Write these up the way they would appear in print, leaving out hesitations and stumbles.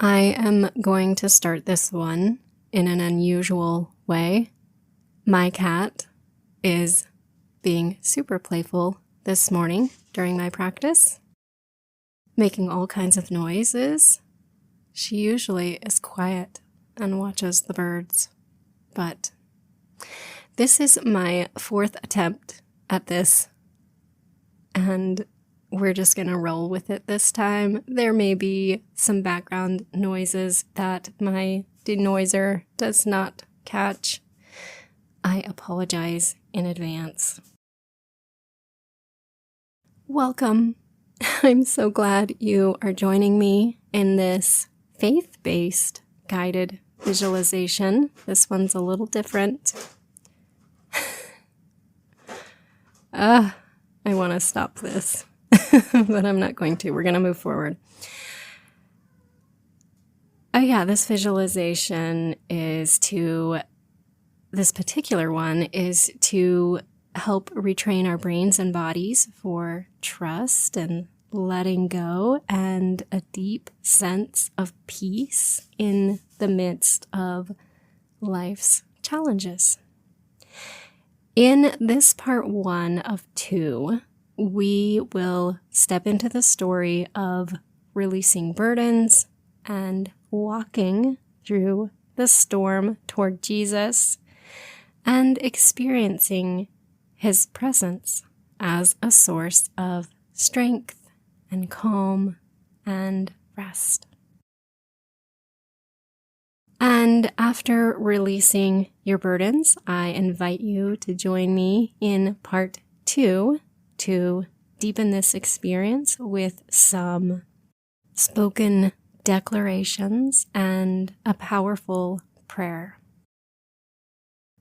I am going to start this one in an unusual way. My cat is being super playful this morning during my practice, making all kinds of noises. She usually is quiet and watches the birds, but this is my fourth attempt at this, and we're just going to roll with it this time. There may be some background noises that my denoiser does not catch. I apologize in advance. Welcome. I'm so glad you are joining me in this faith-based guided visualization. This one's a little different. I want to stop this. But I'm not going to. We're going to move forward. This visualization this particular one is to help retrain our brains and bodies for trust and letting go and a deep sense of peace in the midst of life's challenges. In this part 1 of 2, we will step into the story of releasing burdens and walking through the storm toward Jesus and experiencing his presence as a source of strength and calm and rest. And after releasing your burdens, I invite you to join me in part 2 to deepen this experience with some spoken declarations and a powerful prayer.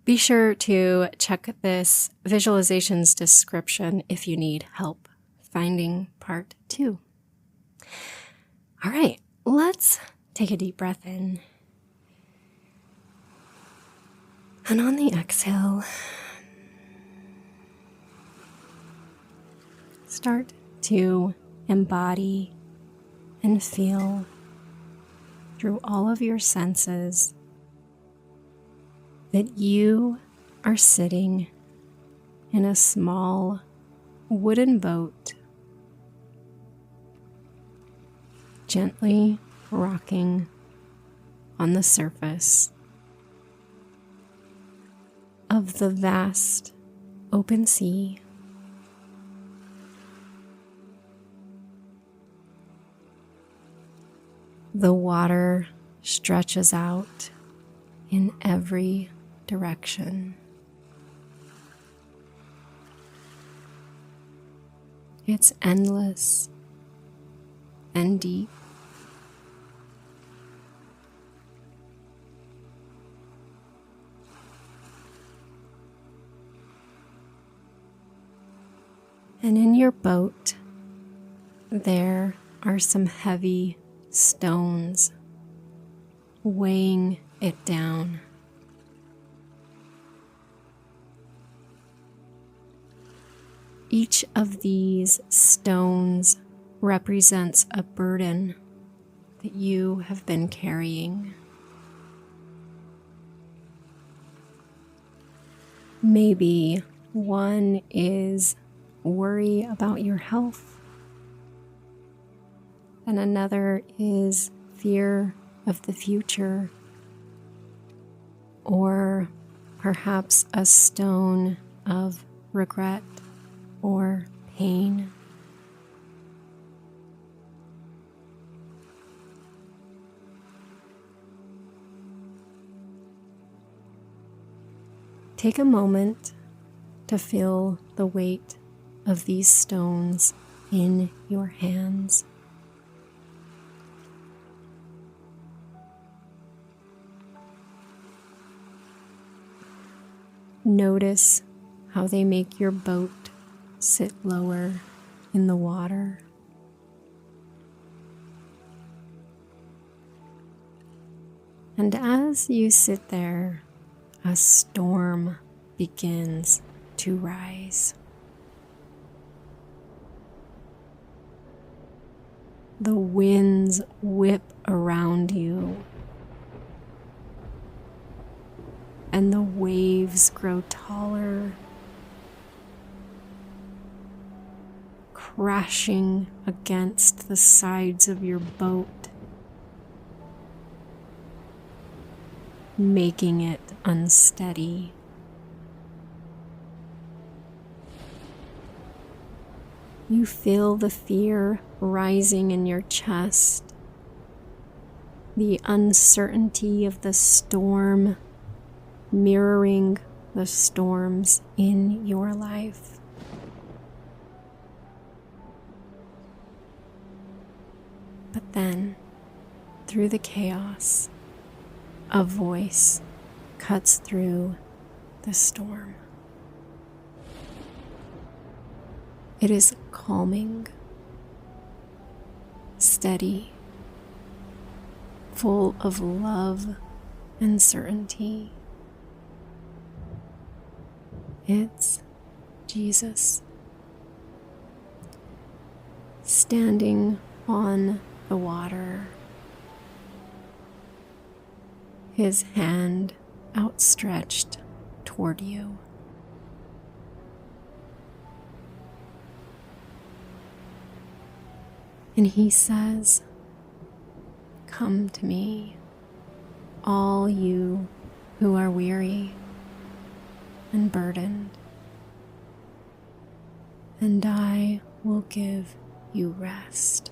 Be sure to check this visualization's description if you need help finding part 2. All right, let's take a deep breath in. And on the exhale, start to embody and feel through all of your senses that you are sitting in a small wooden boat, gently rocking on the surface of the vast open sea. The water stretches out in every direction. It's endless and deep. And in your boat, there are some heavy stones weighing it down. Each of these stones represents a burden that you have been carrying. Maybe one is worry about your health, and another is fear of the future, or perhaps a stone of regret or pain. Take a moment to feel the weight of these stones in your hands. Notice how they make your boat sit lower in the water. And as you sit there, a storm begins to rise. the winds whip around you and the waves grow taller, crashing against the sides of your boat, making it unsteady. You feel the fear rising in your chest, the uncertainty of the storm mirroring the storms in your life. But then, through the chaos, a voice cuts through the storm. It is calming, steady, full of love and certainty. It's Jesus, standing on the water, his hand outstretched toward you. And he says, "Come to me, all you who are weary and burdened, and I will give you rest."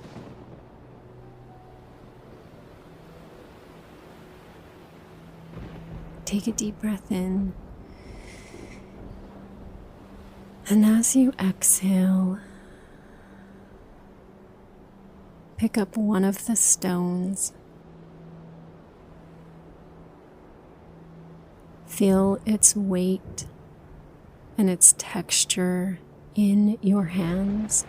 Take a deep breath in, and as you exhale, pick up one of the stones. Feel its weight and its texture in your hands.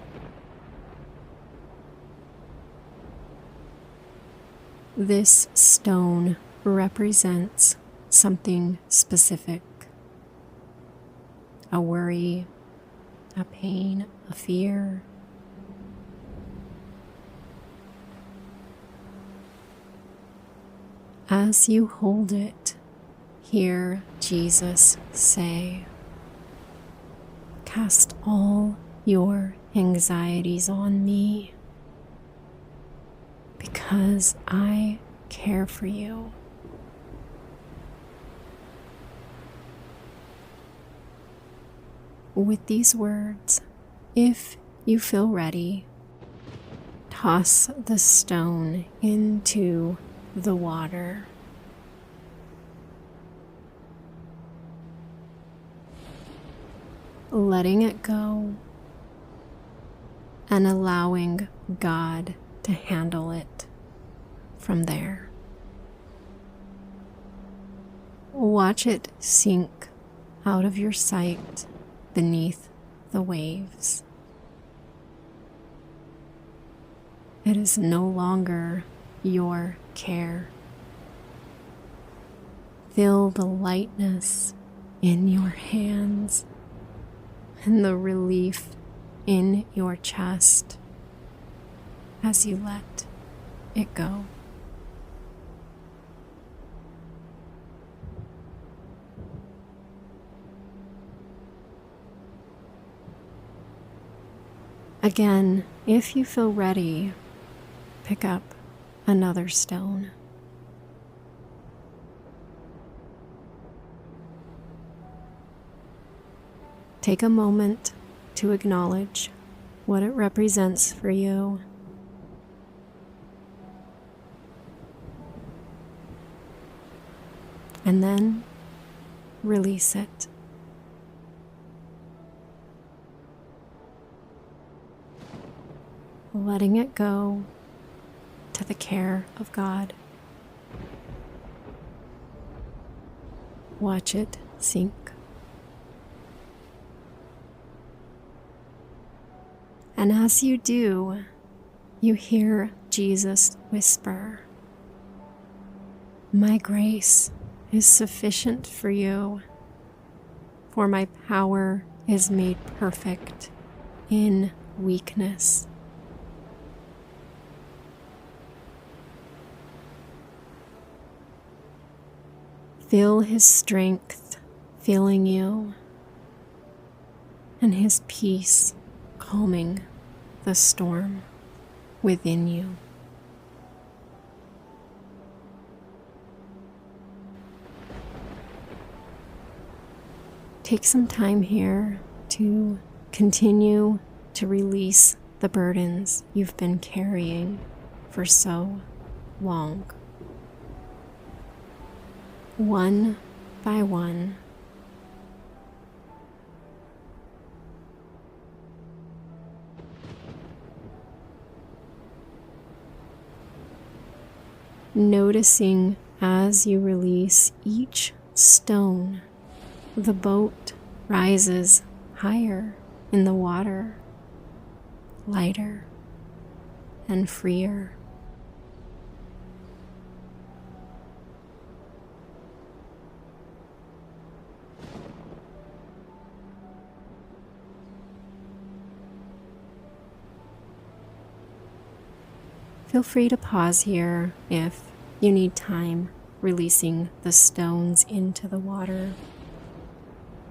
This stone represents something specific: a worry, a pain, a fear. As you hold it, hear Jesus say, "Cast all your anxieties on me, because I care for you." With these words, if you feel ready, toss the stone into the water. Letting it go and allowing God to handle it from there. Watch it sink out of your sight beneath the waves. It is no longer your care. Feel the lightness in your hands and the relief in your chest as you let it go. Again, if you feel ready, pick up another stone. Take a moment to acknowledge what it represents for you. And then release it. Letting it go to the care of God. Watch it sink. And as you do, you hear Jesus whisper, "My grace is sufficient for you, for my power is made perfect in weakness." Feel His strength filling you and His peace calming the storm within you. Take some time here to continue to release the burdens you've been carrying for so long. One by one. Noticing as you release each stone, the boat rises higher in the water, lighter and freer. Feel free to pause here if you need time releasing the stones into the water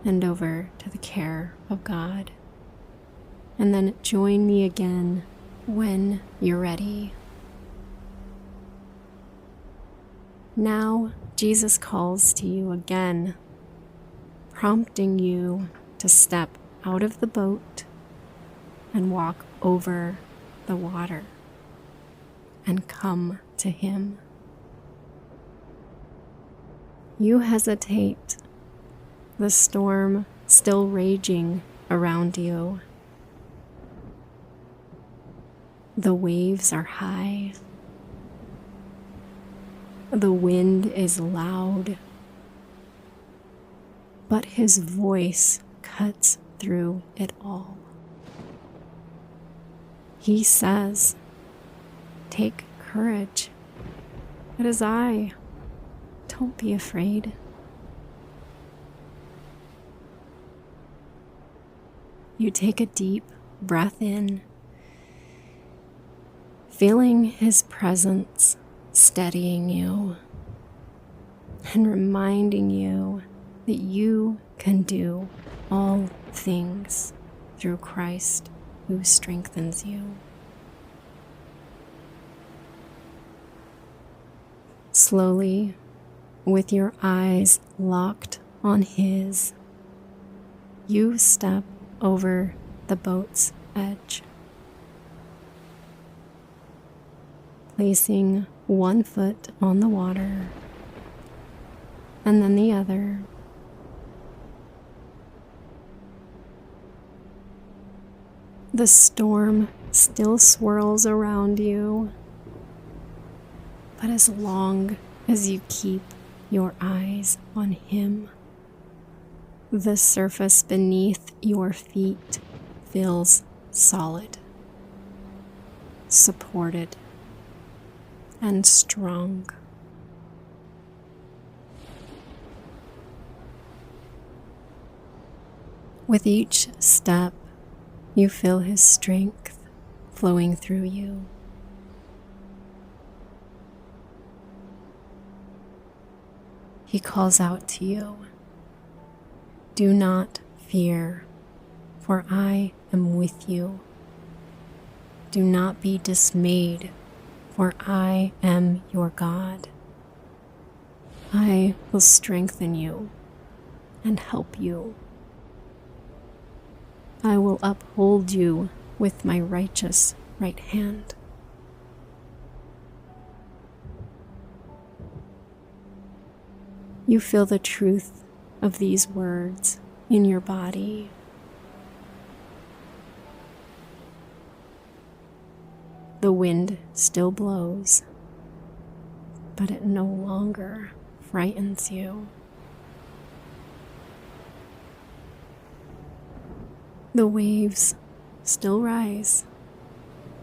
and over to the care of God. And then join me again when you're ready. Now, Jesus calls to you again, prompting you to step out of the boat and walk over the water and come to Him. You hesitate, the storm still raging around you. The waves are high. The wind is loud. But His voice cuts through it all. He says, "Take courage. It is I. Don't be afraid." You take a deep breath in, feeling His presence steadying you and reminding you that you can do all things through Christ who strengthens you. Slowly, with your eyes locked on His, you step over the boat's edge, placing one foot on the water and then the other. The storm still swirls around you, but as long as you keep your eyes on Him, the surface beneath your feet feels solid, supported, and strong. With each step, you feel His strength flowing through you. He calls out to you, "Do not fear, for I am with you. Do not be dismayed, for I am your God. I will strengthen you and help you. I will uphold you with my righteous right hand." You feel the truth of these words in your body. The wind still blows, but it no longer frightens you. The waves still rise,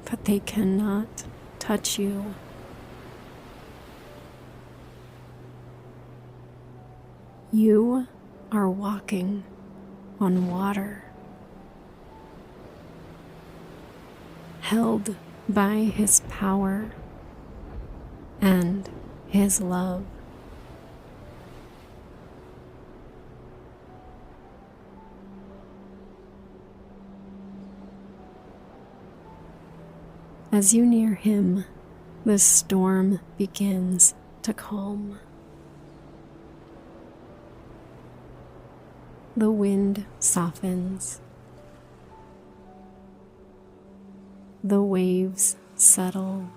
but they cannot touch you. You are walking on water, held by His power and His love. As you near him, the storm begins to calm. The wind softens. The waves settle.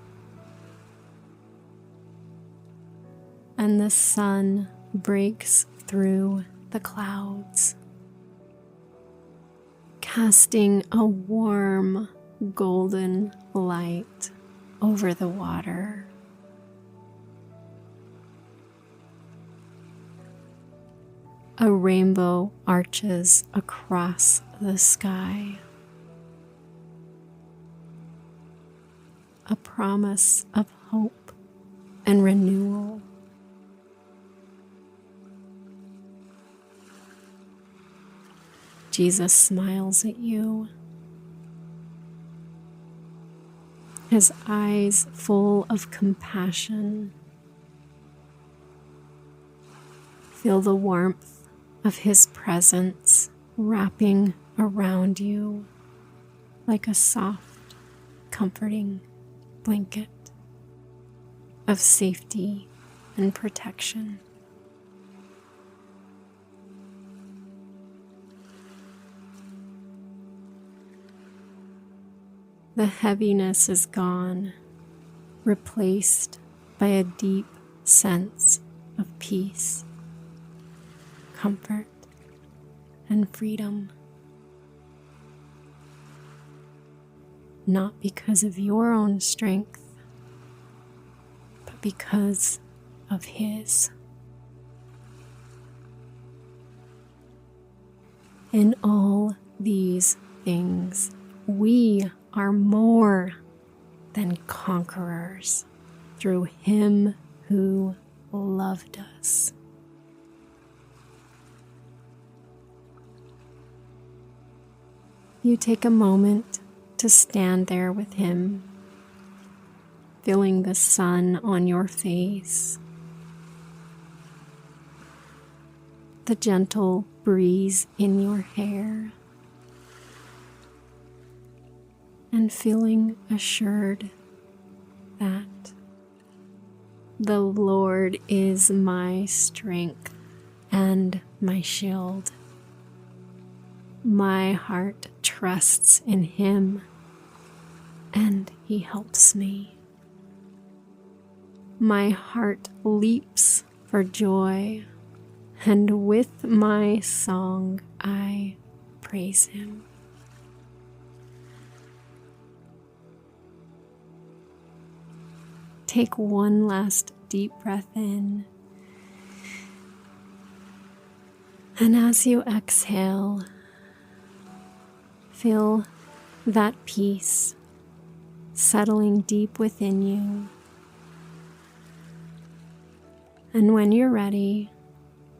And the sun breaks through the clouds, casting a warm golden light over the water. A rainbow arches across the sky, a promise of hope and renewal. Jesus smiles at you, his eyes full of compassion. Feel the warmth of his presence wrapping around you like a soft, comforting blanket of safety and protection. The heaviness is gone, replaced by a deep sense of peace, comfort, and freedom. Not because of your own strength, but because of his. In all these things, we are more than conquerors through him who loved us. You take a moment to stand there with him, feeling the sun on your face, the gentle breeze in your hair, and feeling assured that the Lord is my strength and my shield. My heart trusts in him, and he helps me. My heart leaps for joy, and with my song I praise him. Take one last deep breath in, and as you exhale, feel that peace settling deep within you. And when you're ready,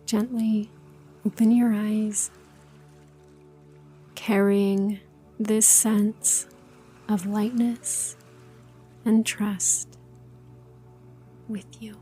gently open your eyes, carrying this sense of lightness and trust with you.